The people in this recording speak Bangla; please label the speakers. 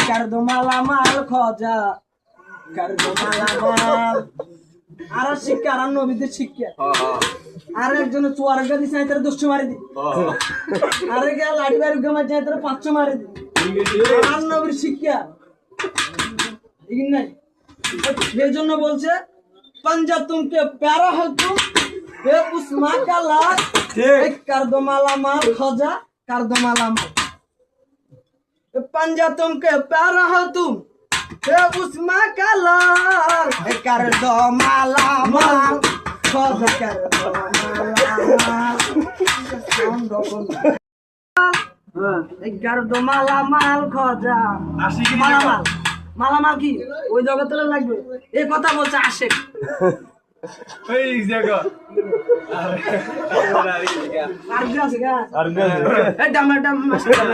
Speaker 1: कर दो माला माल खोजा कर दो माला माल আর শিক্ষা আর নবীদের শিক্ষা আর একজন চুয়ার গাদি চাই তারা 200 মারি দি আরে কে লাড়ি বাড়ি গমা চাই তারা 500 মারি দি আর নবীর শিক্ষা ঠিক না এই জন্য বলছে पंजा तुमके प्यारा है तुम बे उस्मा का लाल ठीक कर दो माला माल खोजा कर दो माला माल पंजा तुमके प्यारा है तुम बे उस्मा का लाल कर दो माला माल खोजा कर दो माला माल कर दो माला माल खोजा माला माल মালামাল কি ওই জগতের লাগবে এই কথা বলছে আশেক
Speaker 2: ওই জায়গা
Speaker 1: আর গাছ এই ডামাটা মাস্টার